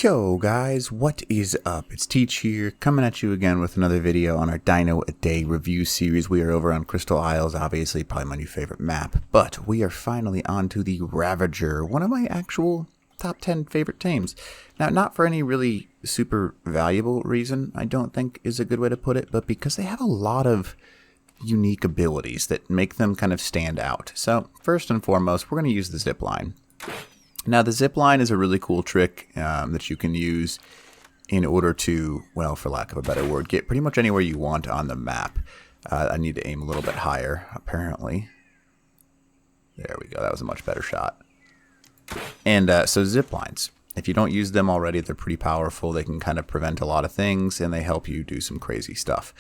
Yo guys, what is up? It's Teach here, coming at you again with another video on our Dino a Day review series. We are over on Crystal Isles, obviously probably my new favorite map, but we are finally on to the Ravager, one of my actual top 10 favorite tames. Now, not for any really super valuable reason, I don't think is a good way to put it, but because they have a lot of unique abilities that make them kind of stand out. So, first and foremost, we're going to use the zipline. Now, the zipline is a really cool trick that you can use in order to, well, for lack of a better word, get pretty much anywhere you want on the map. I need to aim a little bit higher, apparently. There we go. That was a much better shot. And so ziplines, if you don't use them already, they're pretty powerful. They can kind of prevent a lot of things, and they help you do some crazy stuff.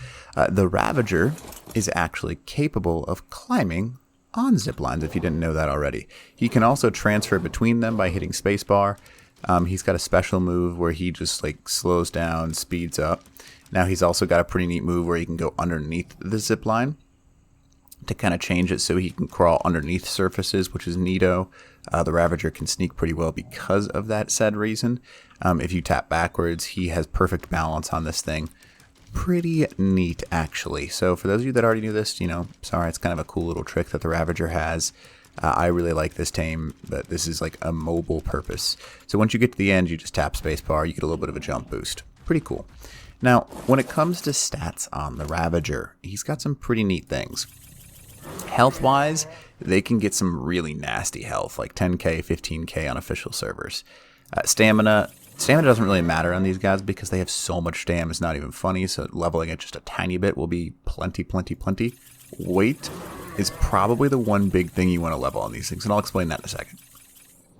The Ravager is actually capable of climbing on ziplines, if you didn't know that already. He can also transfer between them by hitting spacebar. He's got a special move where he just like slows down, speeds up. Now he's also got a pretty neat move where he can go underneath the zipline to kind of change it so he can crawl underneath surfaces, which is neato. The Ravager can sneak pretty well because of that said reason. If you tap backwards, he has perfect balance on this thing. Pretty neat, actually. So for those of you that already knew this, you know, sorry, it's kind of a cool little trick that the Ravager has. I really like this tame, but this is like a mobile purpose. So once you get to the end, you just tap spacebar, you get a little bit of a jump boost. Pretty cool. Now, when it comes to stats on the Ravager, he's got some pretty neat things. Health-wise, they can get some really nasty health, like 10k, 15k on official servers. Stamina doesn't really matter on these guys because they have so much stamina, it's not even funny, so leveling it just a tiny bit will be plenty. Weight is probably the one big thing you want to level on these things, and I'll explain that in a second.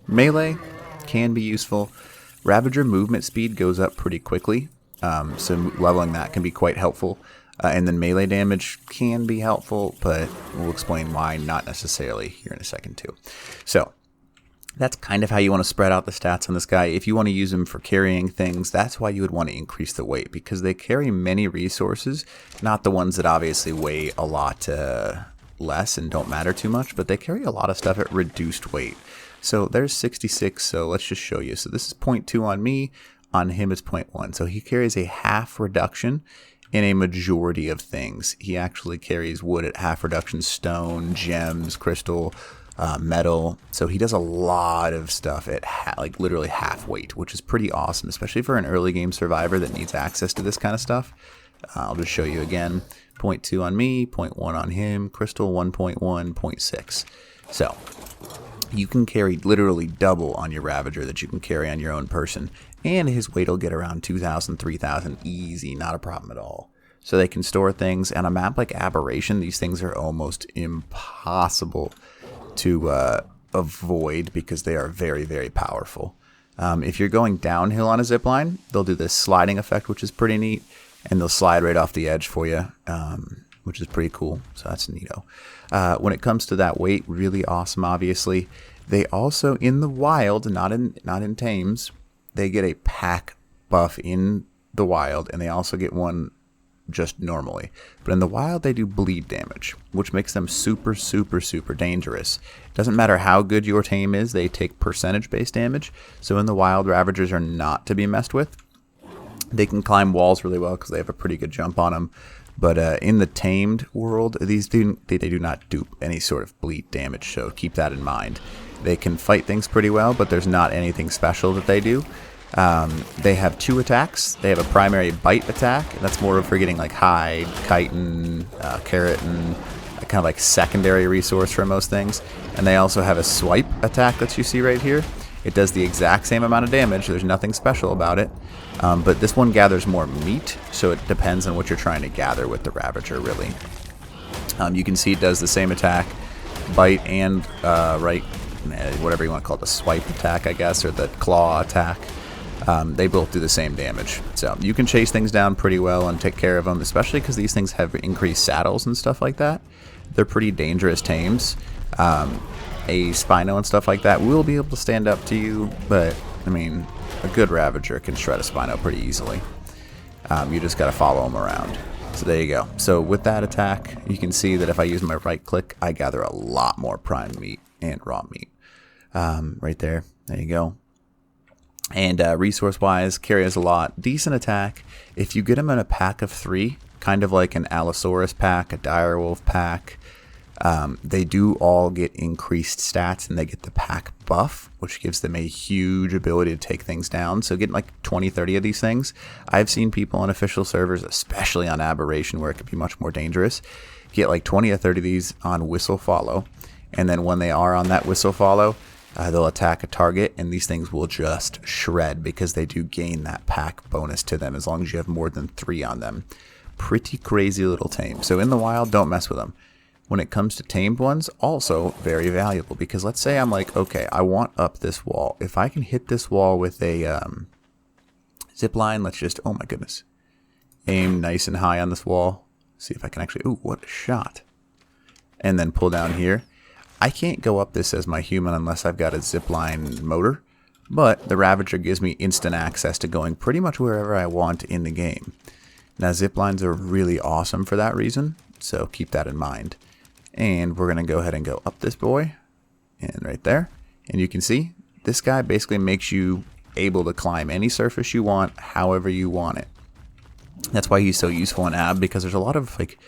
Melee can be useful. Ravager movement speed goes up pretty quickly, so leveling that can be quite helpful. And then melee damage can be helpful, but we'll explain why not necessarily here in a second too. So that's kind of how you want to spread out the stats on this guy. If you want to use him for carrying things, that's why you would want to increase the weight, because they carry many resources, not the ones that obviously weigh a lot less and don't matter too much, but they carry a lot of stuff at reduced weight. So there's 66, so let's just show you. So this is 0.2 on me, on him it's 0.1. So he carries a half reduction in a majority of things. He actually carries wood at half reduction, stone, gems, crystal, metal. So he does a lot of stuff at like literally half weight, which is pretty awesome, especially for an early game survivor that needs access to this kind of stuff. I'll just show you again. 0.2 on me, 0.1 on him, crystal 1.1, 0.6. So you can carry literally double on your Ravager that you can carry on your own person, and his weight will get around 2,000, 3,000 easy, not a problem at all. So they can store things. On a map like Aberration, these things are almost impossible to avoid because they are very, very powerful. If you're going downhill on a zipline, they'll do this sliding effect, which is pretty neat, and they'll slide right off the edge for you, which is pretty cool. So that's neato. When it comes to that weight, really awesome, obviously. They also, in the wild, not in tames, they get a pack buff in the wild, and they also get one just normally. But in the wild, they do bleed damage, which makes them super dangerous. It doesn't matter how good your tame is, they take percentage-based damage. So in the wild, Ravagers are not to be messed with. They can climb walls really well because they have a pretty good jump on them. But in the tamed world, they do not do any sort of bleed damage, so keep that in mind. They can fight things pretty well, but there's not anything special that they do. They have two attacks. They have a primary bite attack. That's more for getting like hide, chitin, keratin, kind of like secondary resource for most things. And they also have a swipe attack that you see right here. It does the exact same amount of damage. There's nothing special about it. But this one gathers more meat, so it depends on what you're trying to gather with the Ravager, really. You can see it does the same attack, bite and whatever you want to call it, the swipe attack, I guess, or the claw attack. They both do the same damage. So you can chase things down pretty well and take care of them, especially because these things have increased saddles and stuff like that. They're pretty dangerous tames. A Spino and stuff like that will be able to stand up to you, but, I mean, a good Ravager can shred a Spino pretty easily. You just got to follow them around. So there you go. So with that attack, you can see that if I use my right click, I gather a lot more prime meat and raw meat. Right there. There you go. And resource-wise, carries a lot. Decent attack. If you get them in a pack of 3, kind of like an Allosaurus pack, a Direwolf pack, they do all get increased stats, and they get the pack buff, which gives them a huge ability to take things down. So getting like 20, 30 of these things, I've seen people on official servers, especially on Aberration, where it could be much more dangerous, get like 20 or 30 of these on Whistle Follow. And then when they are on that Whistle Follow, they'll attack a target, and these things will just shred because they do gain that pack bonus to them as long as you have more than 3 on them. Pretty crazy little tame. So in the wild, don't mess with them. When it comes to tamed ones, also very valuable, because let's say I'm like, okay, I want up this wall. If I can hit this wall with a zipline, let's just, oh my goodness, aim nice and high on this wall. See if I can actually, ooh, what a shot. And then pull down here. I can't go up this as my human unless I've got a zipline motor, but the Ravager gives me instant access to going pretty much wherever I want in the game. Now, ziplines are really awesome for that reason, so keep that in mind. And we're going to go ahead and go up this boy, and right there. And you can see, this guy basically makes you able to climb any surface you want, however you want it. That's why he's so useful in AB, because there's a lot of like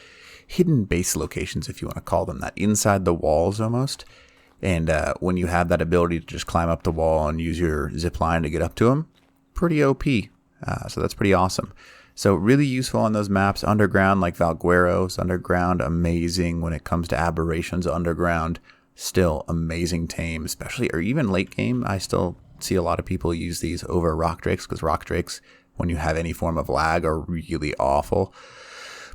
hidden base locations, if you want to call them that, inside the walls almost. And when you have that ability to just climb up the wall and use your zipline to get up to them, pretty OP. So that's pretty awesome. So really useful on those maps. Underground, like Valguero's underground, amazing. When it comes to Aberrations underground, still amazing tame, especially, or even late game. I still see a lot of people use these over Rock Drakes, because Rock Drakes, when you have any form of lag, are really awful.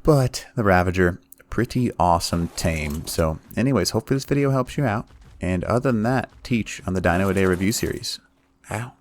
But the Ravager, pretty awesome tame. So anyways, hopefully this video helps you out. And other than that, teach on the Dino a Day review series. Ow.